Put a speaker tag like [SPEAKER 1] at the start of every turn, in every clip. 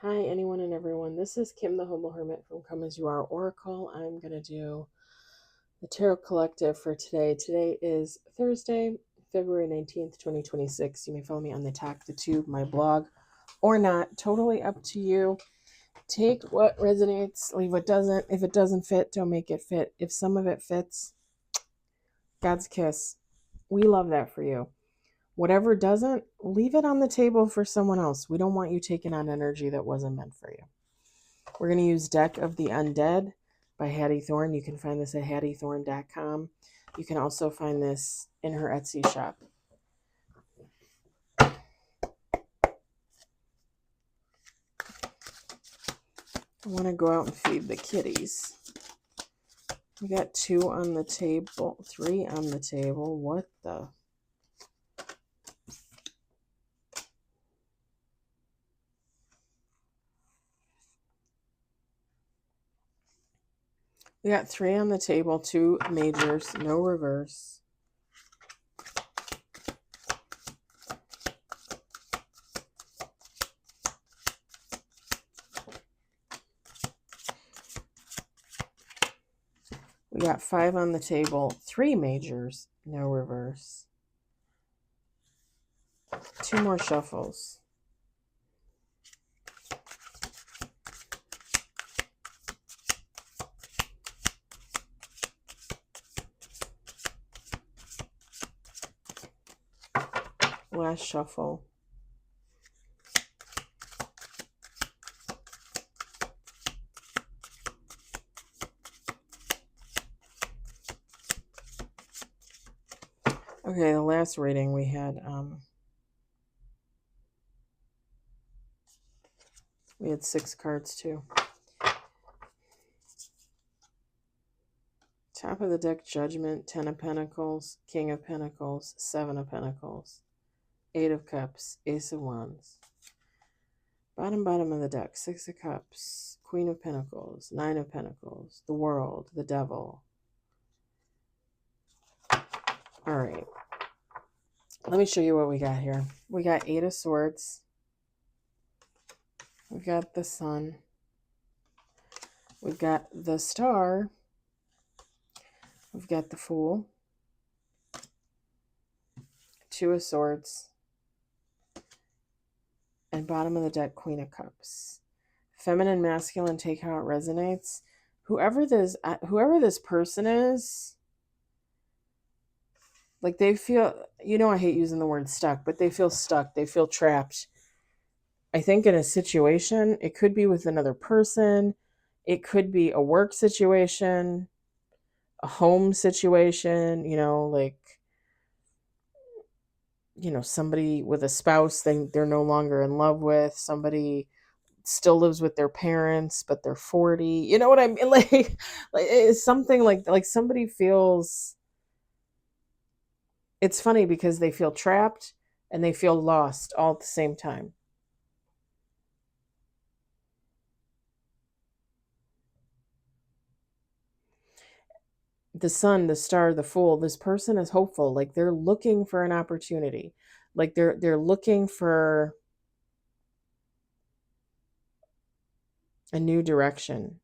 [SPEAKER 1] Hi, anyone and everyone. This is Kim, the Humble Hermit from Come As You Are Oracle. I'm going to do the Tarot Collective for today. Today is Thursday, February 19th, 2026. You may follow me on the Talk the Tube, my blog, or not. Totally up to you. Take what resonates, leave what doesn't. If it doesn't fit, don't make it fit. If some of it fits, God's kiss. We love that for you. Whatever doesn't, leave it on the table for someone else. We don't want you taking on energy that wasn't meant for you. We're going to use Deck of the Undead by Hattie Thorne. You can find this at hattiethorne.com. You can also find this in her Etsy shop. I want to go out and feed the kitties. We got 2 on the table, 3 on the table. What the? We got 3 on the table, 2 majors, no reverse. We got 5 on the table, 3 majors, no reverse. 2 more shuffles. Last shuffle. Okay, the last reading we had we had 6 cards too. Top of the deck, Judgment, 10 of Pentacles, King of Pentacles, 7 of Pentacles, 8 of Cups, Ace of Wands. Bottom of the deck, 6 of Cups, Queen of Pentacles, 9 of Pentacles, the World, the Devil. All right. Let me show you what we got here. We got 8 of Swords. We've got the Sun. We've got the Star. We've got the Fool. 2 of Swords. And bottom of the deck, Queen of Cups. Feminine, masculine, take how it resonates. Whoever this person is, like they feel, I hate using the word stuck, but they feel stuck. They feel trapped. I think in a situation, it could be with another person. It could be a work situation, a home situation, somebody with a spouse they're no longer in love with, somebody still lives with their parents, but they're 40. You know what I mean? Like it's something like somebody feels, it's funny because they feel trapped and they feel lost all at the same time. The Sun, the Star, the Fool, this person is hopeful. Like they're looking for an opportunity. Like they're looking for a new direction,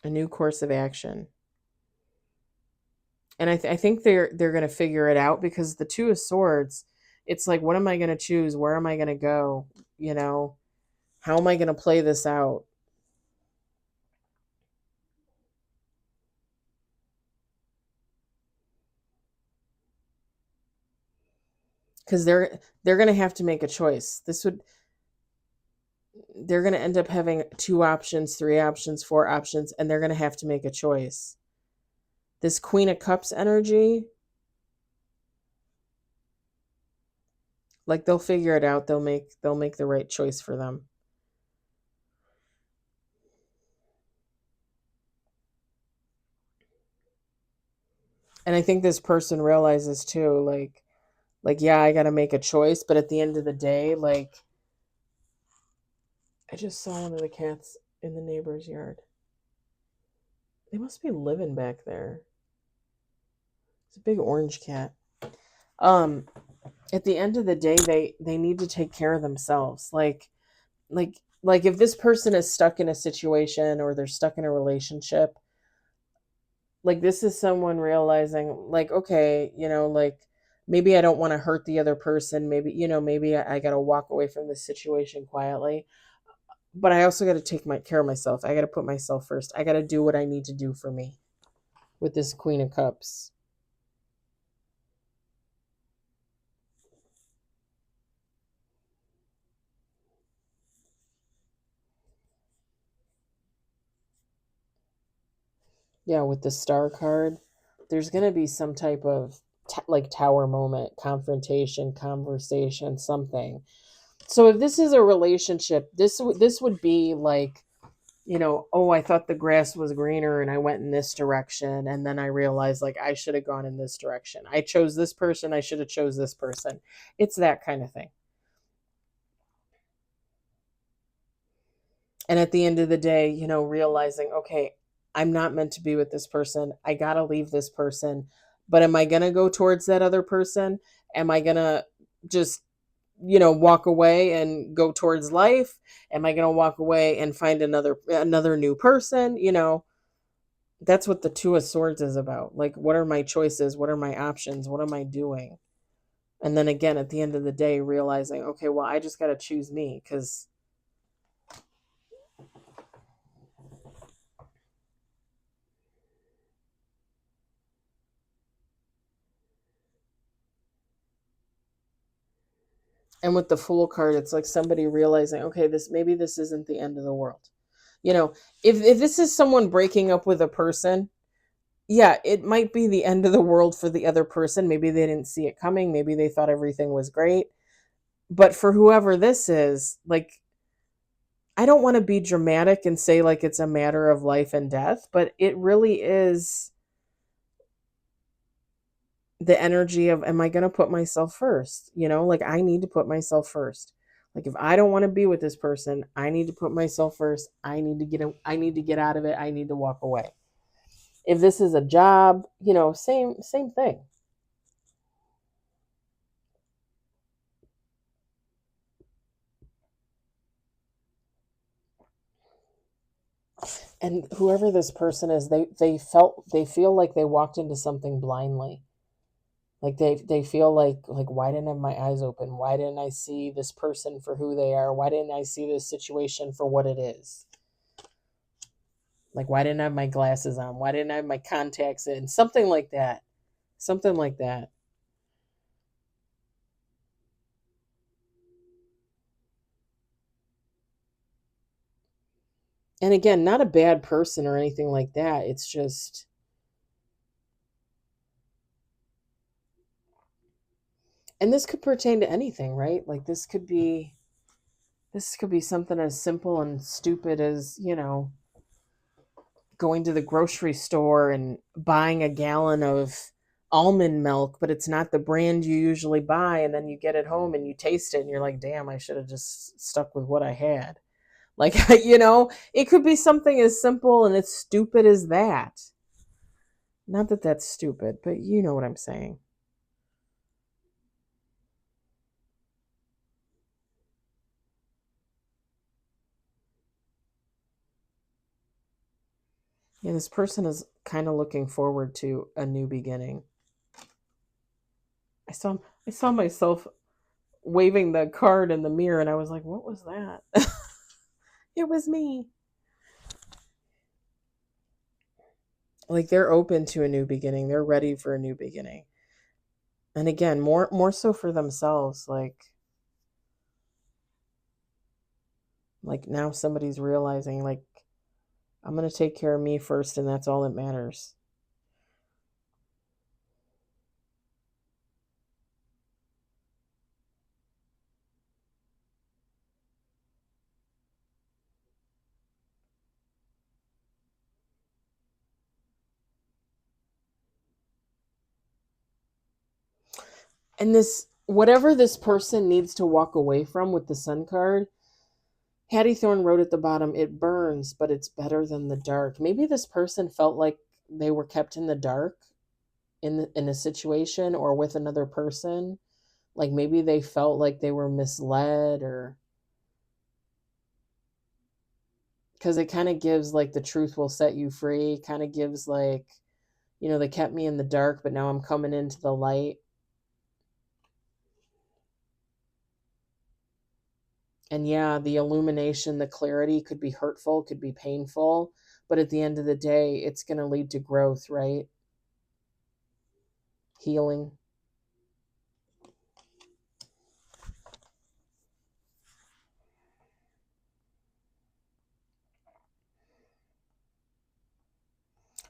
[SPEAKER 1] a new course of action. And I think they're going to figure it out, because the 2 of Swords, it's like, what am I going to choose? Where am I going to go? How am I going to play this out? Because they're going to have to make a choice. They're going to end up having 2 options, 3 options, 4 options, and they're going to have to make a choice. This Queen of Cups energy, like they'll figure it out. They'll make the right choice for them. And I think this person realizes too, like yeah, I got to make a choice, but at the end of the day, like, I just saw one of the cats in the neighbor's yard. They must be living back there. It's a big orange cat. At the end of the day, they need to take care of themselves. Like, like if this person is stuck in a situation or they're stuck in a relationship, like this is someone realizing like, okay, like maybe I don't want to hurt the other person. Maybe, maybe I got to walk away from this situation quietly, but I also got to take care of myself. I got to put myself first. I got to do what I need to do for me with this Queen of Cups. Yeah, with the Star card, there's going to be some type of like tower moment, confrontation, conversation, something. So if this is a relationship, this would be like, oh, I thought the grass was greener and I went in this direction and then I realized like I should have gone in this direction. I chose this person, I should have chose this person. It's that kind of thing. And at the end of the day, realizing, okay, I'm not meant to be with this person. I got to leave this person. But am I going to go towards that other person? Am I going to just, walk away and go towards life? Am I going to walk away and find another new person? That's what the Two of Swords is about. Like, what are my choices? What are my options? What am I doing? And then again, at the end of the day, realizing, okay, well, I just got to choose me because and with the Fool card, it's like somebody realizing, okay, this isn't the end of the world. If this is someone breaking up with a person, yeah, it might be the end of the world for the other person. Maybe they didn't see it coming. Maybe they thought everything was great. But for whoever this is, like, I don't want to be dramatic and say like it's a matter of life and death, but it really is the energy of, am I going to put myself first? Like I need to put myself first. Like if I don't want to be with this person, I need to put myself first. I need to get out of it. I need to walk away. If this is a job, same thing. And whoever this person is, they feel like they walked into something blindly. Like they feel like, why didn't I have my eyes open? Why didn't I see this person for who they are? Why didn't I see this situation for what it is? Like, why didn't I have my glasses on? Why didn't I have my contacts in? Something like that. Something like that. And again, not a bad person or anything like that. It's just, and this could pertain to anything, right? Like this could be something as simple and stupid as, going to the grocery store and buying a gallon of almond milk, but it's not the brand you usually buy. And then you get it home and you taste it and you're like, damn, I should have just stuck with what I had. Like, it could be something as simple and as stupid as that. Not that that's stupid, but you know what I'm saying. Yeah, this person is kind of looking forward to a new beginning. I saw myself waving the card in the mirror and I was like, what was that? It was me. Like they're open to a new beginning. They're ready for a new beginning. And again, more so for themselves, like now somebody's realizing like I'm going to take care of me first and that's all that matters. And this whatever this person needs to walk away from with the Sun card, Hattie Thorne wrote at the bottom, it burns, but it's better than the dark. Maybe this person felt like they were kept in the dark in a situation or with another person. Like maybe they felt like they were misled or because it kind of gives like the truth will set you free, kind of gives like, they kept me in the dark, but now I'm coming into the light. And yeah, the illumination, the clarity could be hurtful, could be painful, but at the end of the day, it's going to lead to growth, right? Healing.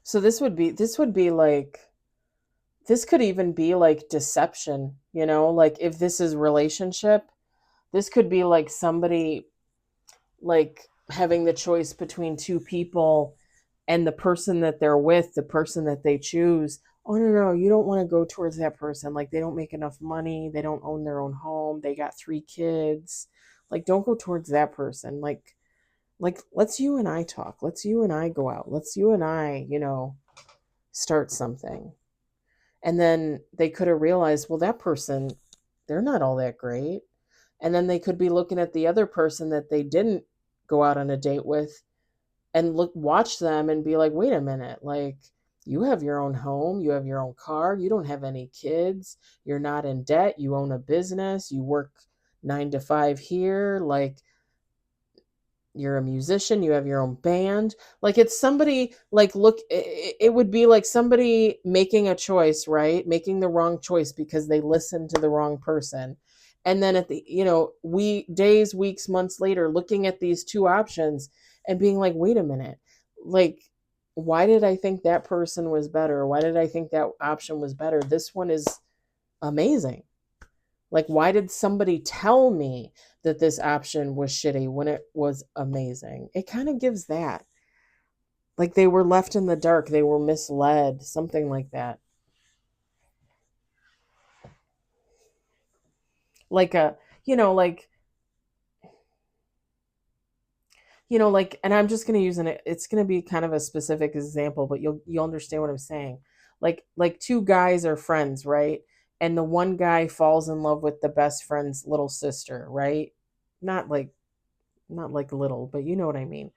[SPEAKER 1] So this could even be like deception, like if this is relationship, this could be like somebody like having the choice between two people, and the person that they're with, the person that they choose, oh no, you don't want to go towards that person. Like they don't make enough money, they don't own their own home, they got 3 kids. Like don't go towards that person. Like let's you and I talk. Let's you and I go out. Let's you and I, start something. And then they could have realized, well, that person, they're not all that great. And then they could be looking at the other person that they didn't go out on a date with, and watch them and be like, wait a minute, like you have your own home, you have your own car, you don't have any kids, you're not in debt, you own a business, you work 9 to 5 here, like you're a musician, you have your own band. Like it's somebody, like look, it would be like somebody making a choice, right? Making the wrong choice because they listened to the wrong person. And then at the, days, weeks, months later, looking at these two options and being like, wait a minute, like, why did I think that person was better? Why did I think that option was better? This one is amazing. Like, why did somebody tell me that this option was shitty when it was amazing? It kind of gives that. Like they were left in the dark, they were misled, something like that. Like a, you know, like, and I'm just going to use it's going to be kind of a specific example, but you'll understand what I'm saying. Like two guys are friends, right? And the one guy falls in love with the best friend's little sister, right? Not like not like little, but you know what I mean.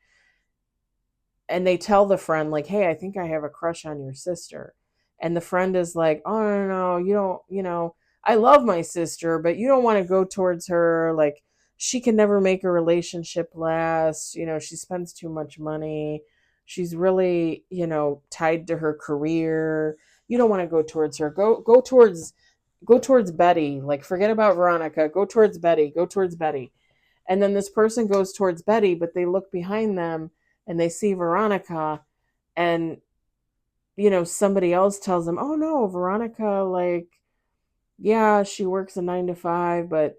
[SPEAKER 1] And they tell the friend like, hey, I think I have a crush on your sister. And the friend is like, oh no, you don't, I love my sister, but you don't want to go towards her. Like she can never make a relationship last. She spends too much money. She's really, tied to her career. You don't want to go towards her. Go towards Betty. Like forget about Veronica. Go towards Betty. Go towards Betty. And then this person goes towards Betty, but they look behind them and they see Veronica, and somebody else tells them, oh no, Veronica, like, yeah, she works a 9 to 5, but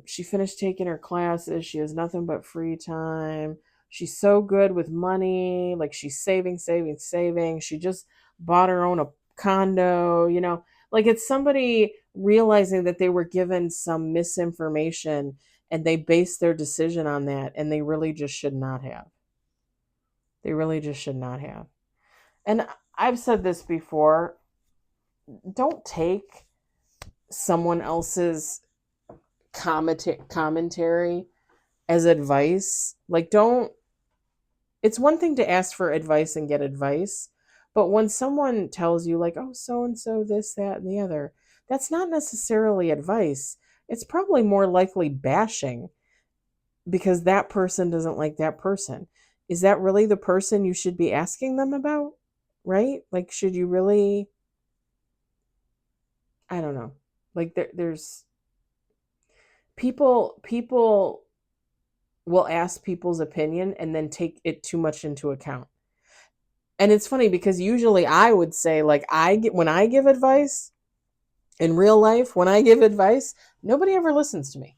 [SPEAKER 1] she finished taking her classes, she has nothing but free time, she's so good with money, like she's saving, she just bought her own a condo, like it's somebody realizing that they were given some misinformation, and they base their decision on that, and they really just should not have. They really just should not have. And I've said this before, don't take someone else's commentary as advice. Like, don't, it's one thing to ask for advice and get advice, but when someone tells you, like, oh, so and so, this, that, and the other, that's not necessarily advice. It's probably more likely bashing because that person doesn't like that person. Is that really the person you should be asking them about? Right? Like, should you really? I don't know. Like, there's people will ask people's opinion and then take it too much into account. And it's funny because usually I would say, like, when I give advice in real life, when I give advice, nobody ever listens to me.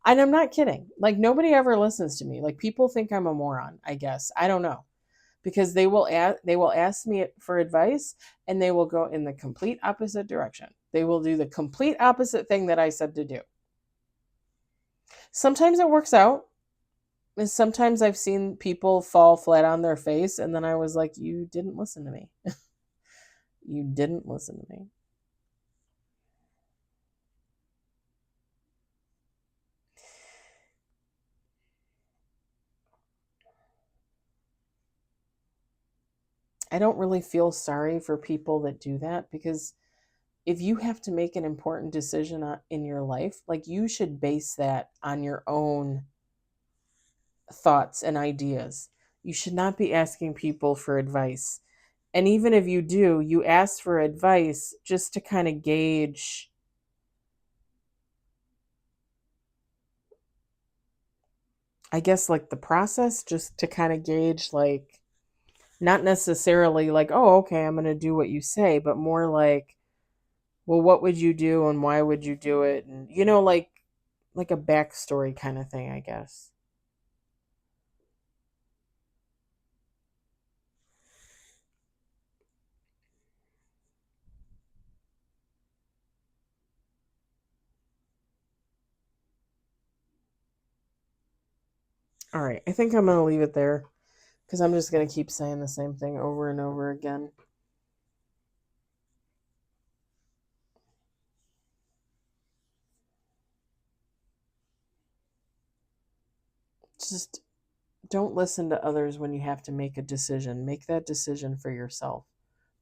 [SPEAKER 1] And I'm not kidding. Like nobody ever listens to me. Like people think I'm a moron, I guess. I don't know. Because they will ask me for advice, and they will go in the complete opposite direction. They will do the complete opposite thing that I said to do. Sometimes it works out. And sometimes I've seen people fall flat on their face, and then I was like, you didn't listen to me. You didn't listen to me. I don't really feel sorry for people that do that, because if you have to make an important decision in your life, like, you should base that on your own thoughts and ideas. You should not be asking people for advice. And even if you do, you ask for advice just to kind of gauge, I guess, like, the process, just to kind of gauge, like, not necessarily like, oh, okay, I'm going to do what you say, but more like, well, what would you do and why would you do it? And, like a backstory kind of thing, I guess. All right, I think I'm going to leave it there, because I'm just going to keep saying the same thing over and over again. Just don't listen to others when you have to make a decision. Make that decision for yourself,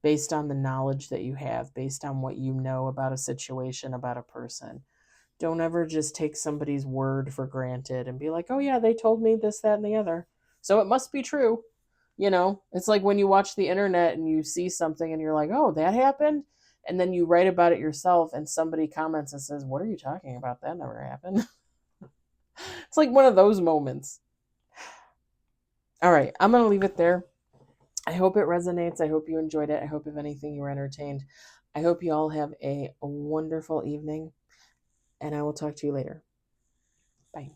[SPEAKER 1] based on the knowledge that you have, based on what you know about a situation, about a person. Don't ever just take somebody's word for granted and be like, oh, yeah, they told me this, that, and the other, so it must be true. It's like when you watch the internet and you see something and you're like, oh, that happened. And then you write about it yourself and somebody comments and says, what are you talking about? That never happened. It's like one of those moments. All right, I'm going to leave it there. I hope it resonates. I hope you enjoyed it. I hope, if anything, you were entertained. I hope you all have a wonderful evening, and I will talk to you later. Bye.